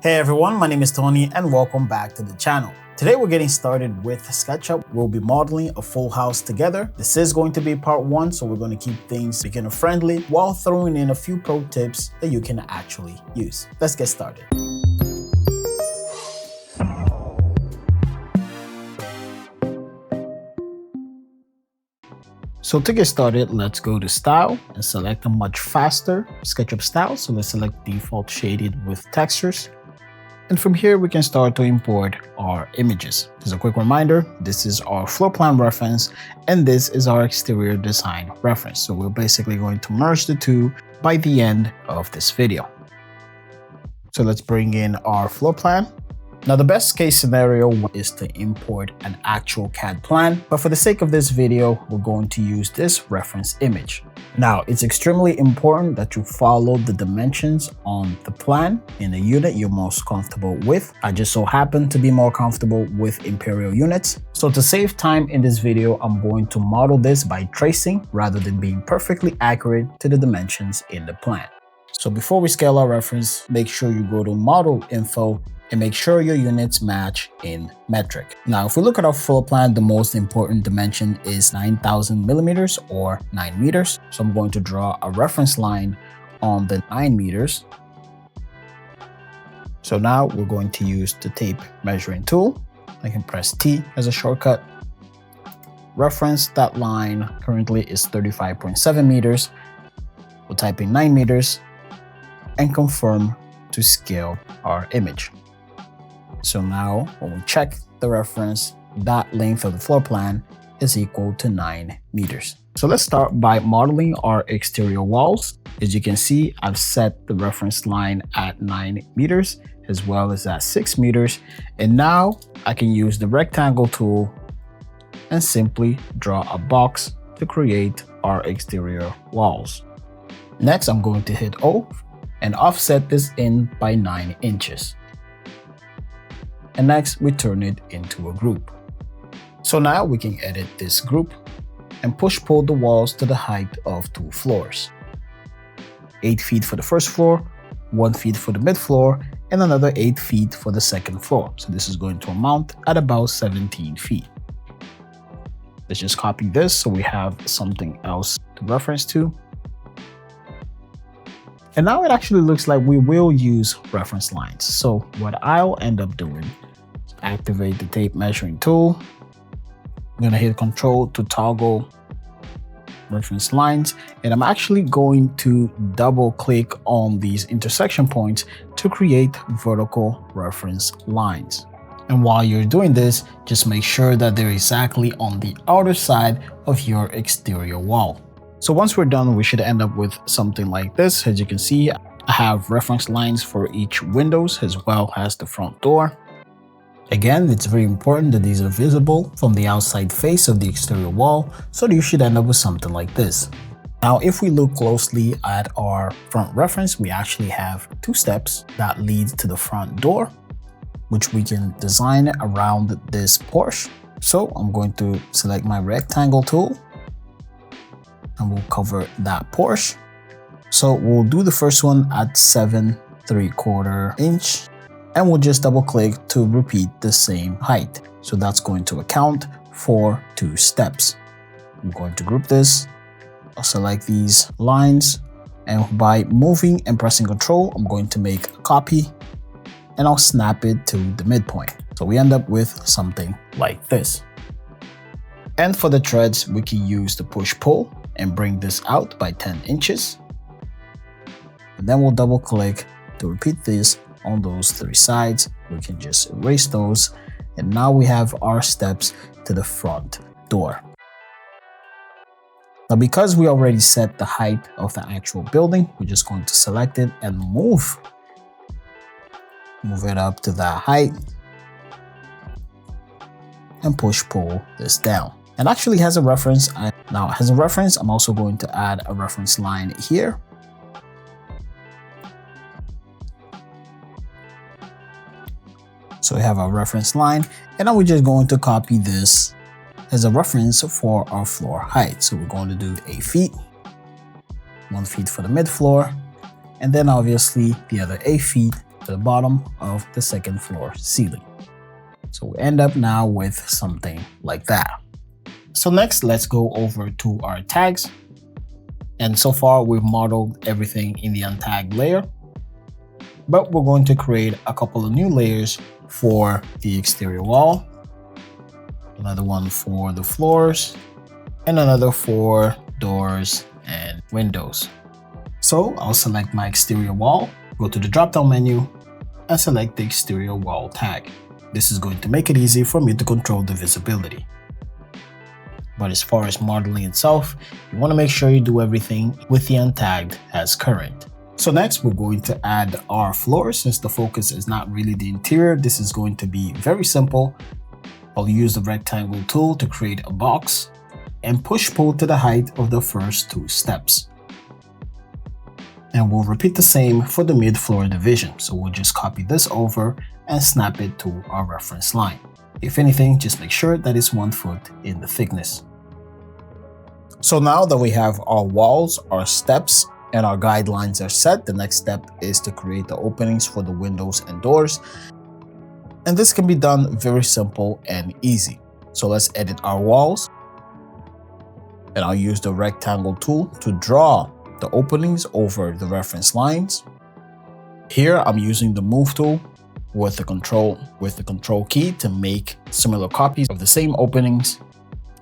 Hey everyone, my name is Tony and welcome back to the channel. Today we're getting started with SketchUp. We'll be modeling a full house together. This is going to be part one, so we're going to keep things beginner friendly while throwing in a few pro tips that you can actually use. Let's get started. So to get started, let's go to Style and select a much faster SketchUp style. So let's select default shaded with textures. And from here, we can start to import our images. Just a quick reminder, this is our floor plan reference, and this is our exterior design reference. So we're basically going to merge the two by the end of this video. So let's bring in our floor plan. Now, the best case scenario is to import an actual CAD plan, but for the sake of this video, we're going to use this reference image. Now, it's extremely important that you follow the dimensions on the plan in the unit you're most comfortable with. I just so happen to be more comfortable with imperial units. So to save time in this video, I'm going to model this by tracing rather than being perfectly accurate to the dimensions in the plan. So before we scale our reference, make sure you go to Model Info and make sure your units match in metric. Now, if we look at our floor plan, the most important dimension is 9,000 millimeters or 9 meters. So I'm going to draw a reference line on the 9 meters. So now we're going to use the tape measuring tool. I can press T as a shortcut. Reference that line currently is 35.7 meters. We'll type in 9 meters and confirm to scale our image. So now when we check the reference, that length of the floor plan is equal to 9 meters. So let's start by modeling our exterior walls. As you can see, I've set the reference line at 9 meters as well as at 6 meters. And now I can use the rectangle tool and simply draw a box to create our exterior walls. Next, I'm going to hit O and offset this in by 9 inches. And next, we turn it into a group. So now we can edit this group and push-pull the walls to the height of 2 floors. 8 feet for the first floor, 1 feet for the mid-floor, and another 8 feet for the second floor. So this is going to amount at about 17 feet. Let's just copy this so we have something else to reference to. And now it actually looks like we will use reference lines. So what I'll end up doing is activate the tape measuring tool. I'm gonna hit Control to toggle reference lines. And I'm actually going to double click on these intersection points to create vertical reference lines. And while you're doing this, just make sure that they're exactly on the outer side of your exterior wall. So once we're done, we should end up with something like this. As you can see, I have reference lines for each windows as well as the front door. Again, it's very important that these are visible from the outside face of the exterior wall, so you should end up with something like this. Now, if we look closely at our front reference, we actually have 2 steps that lead to the front door, which we can design around this porch. So I'm going to select my rectangle tool, and we'll cover that porch. So we'll do the first one at 7 3/4 inch, and we'll just double click to repeat the same height. So that's going to account for 2 steps. I'm going to group this. I'll select these lines, and by moving and pressing Control, I'm going to make a copy, and I'll snap it to the midpoint. So we end up with something like this. And for the treads, we can use the push-pull and bring this out by 10 inches. And then we'll double click to repeat this on those 3 sides. We can just erase those. And now we have our steps to the front door. Now, because we already set the height of the actual building, we're just going to select it and move it up to that height and push-pull this down. And actually has a reference. Now as a reference, I'm also going to add a reference line here. So we have our reference line, and now we're just going to copy this as a reference for our floor height. So we're going to do 8 feet, 1 feet for the mid floor, and then obviously the other 8 feet to the bottom of the second floor ceiling. So we end up now with something like that. So next, let's go over to our tags. And so far we've modeled everything in the untagged layer, but we're going to create a couple of new layers for the exterior wall, another one for the floors, and another for doors and windows. So I'll select my exterior wall, go to the drop-down menu, and select the exterior wall tag. This is going to make it easy for me to control the visibility. But as far as modeling itself, you want to make sure you do everything with the untagged as current. So next, we're going to add our floor. Since the focus is not really the interior, this is going to be very simple. I'll use the rectangle tool to create a box and push-pull to the height of the first 2 steps. And we'll repeat the same for the mid-floor division. So we'll just copy this over and snap it to our reference line. If anything, just make sure that it's 1 foot in the thickness. So now that we have our walls, our steps, and our guidelines are set, the next step is to create the openings for the windows and doors. And this can be done very simple and easy. So let's edit our walls. And I'll use the rectangle tool to draw the openings over the reference lines. Here I'm using the move tool with the control key to make similar copies of the same openings.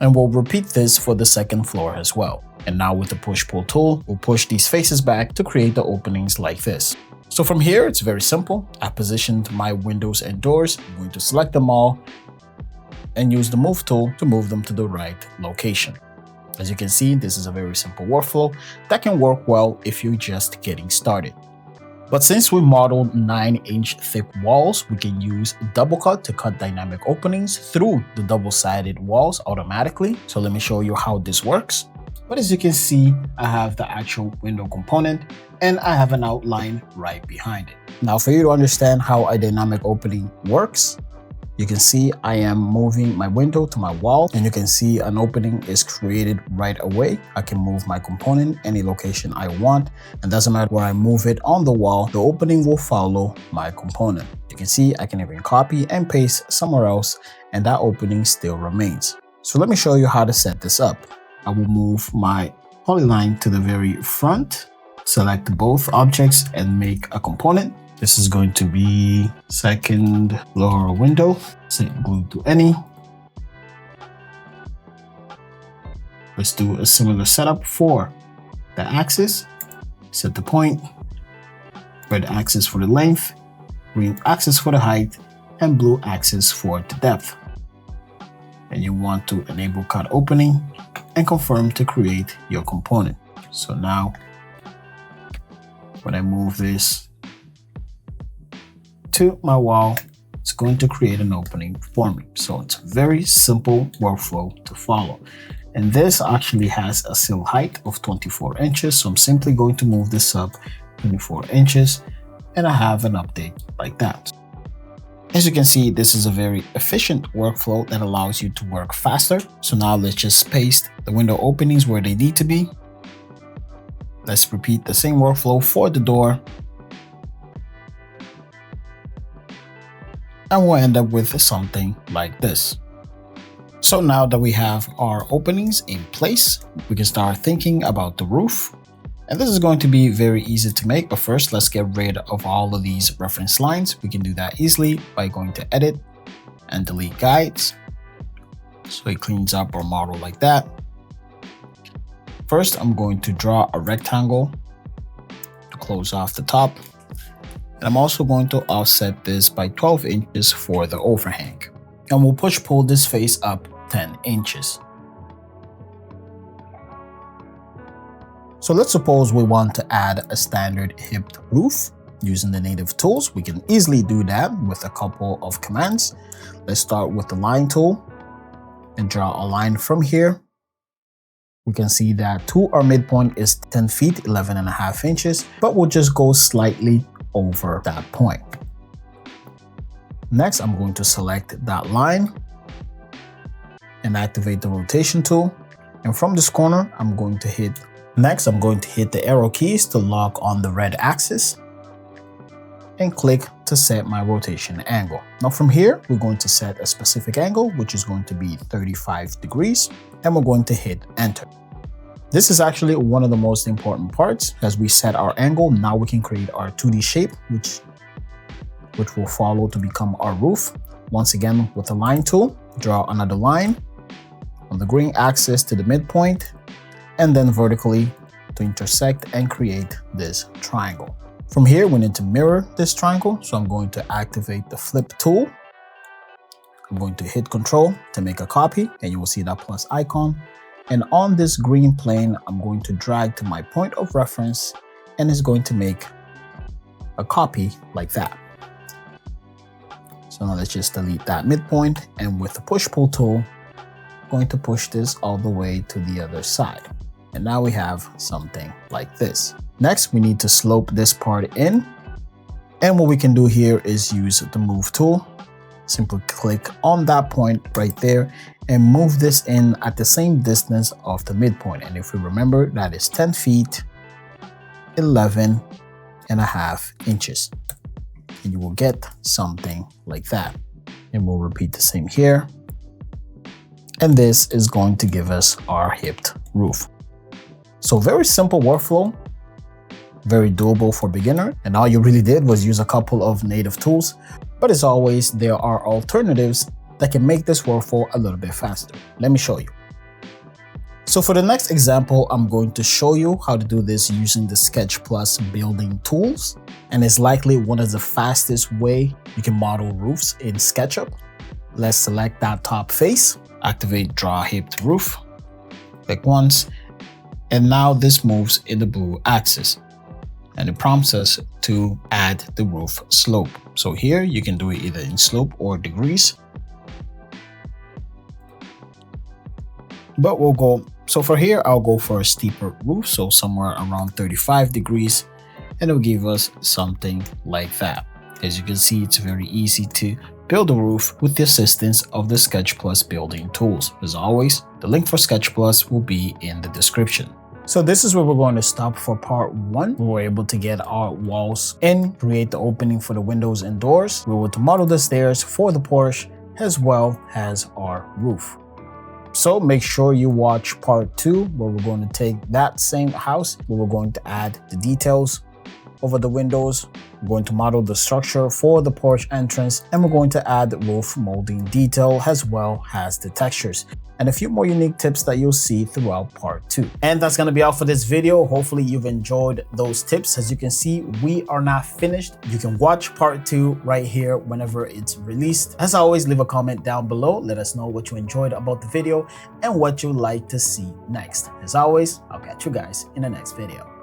And we'll repeat this for the second floor as well. And now with the push-pull tool, we'll push these faces back to create the openings like this. So from here, it's very simple. I positioned my windows and doors. I'm going to select them all and use the move tool to move them to the right location. As you can see, this is a very simple workflow that can work well if you're just getting started. But since we modeled 9-inch thick walls, we can use double cut to cut dynamic openings through the double-sided walls automatically. So let me show you how this works. But as you can see, I have the actual window component and I have an outline right behind it. Now for you to understand how a dynamic opening works, you can see I am moving my window to my wall and you can see an opening is created right away. I can move my component any location I want, and doesn't matter where I move it on the wall, the opening will follow my component. You can see I can even copy and paste somewhere else and that opening still remains. So let me show you how to set this up. I will move my polyline to the very front, select both objects and make a component. This is going to be second floor window, say glue to any. Let's do a similar setup for the axis. Set the point, red axis for the length, green axis for the height, and blue axis for the depth. And you want to enable cut opening and confirm to create your component. So now when I move this to my wall, it's going to create an opening for me. So it's a very simple workflow to follow. And this actually has a sill height of 24 inches. So I'm simply going to move this up 24 inches and I have an update like that. As you can see, this is a very efficient workflow that allows you to work faster. So now let's just paste the window openings where they need to be. Let's repeat the same workflow for the door. And we'll end up with something like this. So now that we have our openings in place, we can start thinking about the roof. And this is going to be very easy to make, but first let's get rid of all of these reference lines. We can do that easily by going to edit and delete guides. So it cleans up our model like that. First, I'm going to draw a rectangle to close off the top. And I'm also going to offset this by 12 inches for the overhang. And we'll push-pull this face up 10 inches. So let's suppose we want to add a standard hipped roof using the native tools. We can easily do that with a couple of commands. Let's start with the line tool and draw a line from here. We can see that to our midpoint is 10 feet, 11.5 inches, but we'll just go slightly over that point. Next, I'm going to select that line and activate the rotation tool. And from this corner, I'm going to hit the arrow keys to lock on the red axis. and click to set my rotation angle. Now from here, we're going to set a specific angle, which is going to be 35 degrees, and we're going to hit enter. This is actually one of the most important parts. As we set our angle, now we can create our 2D shape, which will follow to become our roof. Once again, with the line tool, draw another line on the green axis to the midpoint, and then vertically to intersect and create this triangle. From here, we need to mirror this triangle. So I'm going to activate the flip tool. I'm going to hit Control to make a copy, and you will see that plus icon. And on this green plane, I'm going to drag to my point of reference, and it's going to make a copy like that. So now let's just delete that midpoint, and with the push-pull tool, I'm going to push this all the way to the other side. And now we have something like this. Next, we need to slope this part in. And what we can do here is use the move tool. Simply click on that point right there and move this in at the same distance of the midpoint. And if we remember, that is 10 feet, 11.5 inches. And you will get something like that. And we'll repeat the same here. And this is going to give us our hipped roof. So very simple workflow, very doable for beginner. And all you really did was use a couple of native tools. But as always, there are alternatives that can make this workflow a little bit faster. Let me show you. So for the next example, I'm going to show you how to do this using the SketchPlus building tools. And it's likely one of the fastest way you can model roofs in SketchUp. Let's select that top face, activate Draw Hipped Roof, click once, and now this moves in the blue axis. And it prompts us to add the roof slope. So here you can do it either in slope or degrees. But so for here, I'll go for a steeper roof. So somewhere around 35 degrees, and it'll give us something like that. As you can see, it's very easy to build a roof with the assistance of the SketchPlus building tools. As always, the link for SketchPlus will be in the description. So this is where we're going to stop for part 1. We were able to get our walls in, create the opening for the windows and doors. We were able to model the stairs for the porch as well as our roof. So make sure you watch part 2, where we're going to take that same house, where we're going to add the details over the windows. We're going to model the structure for the porch entrance, and we're going to add the roof molding detail as well as the textures and a few more unique tips that you'll see throughout part 2. And that's going to be all for this video. Hopefully you've enjoyed those tips. As you can see, we are not finished. You can watch part 2 right here whenever it's released. As always, leave a comment down below. Let us know what you enjoyed about the video and what you'd like to see next. As always, I'll catch you guys in the next video.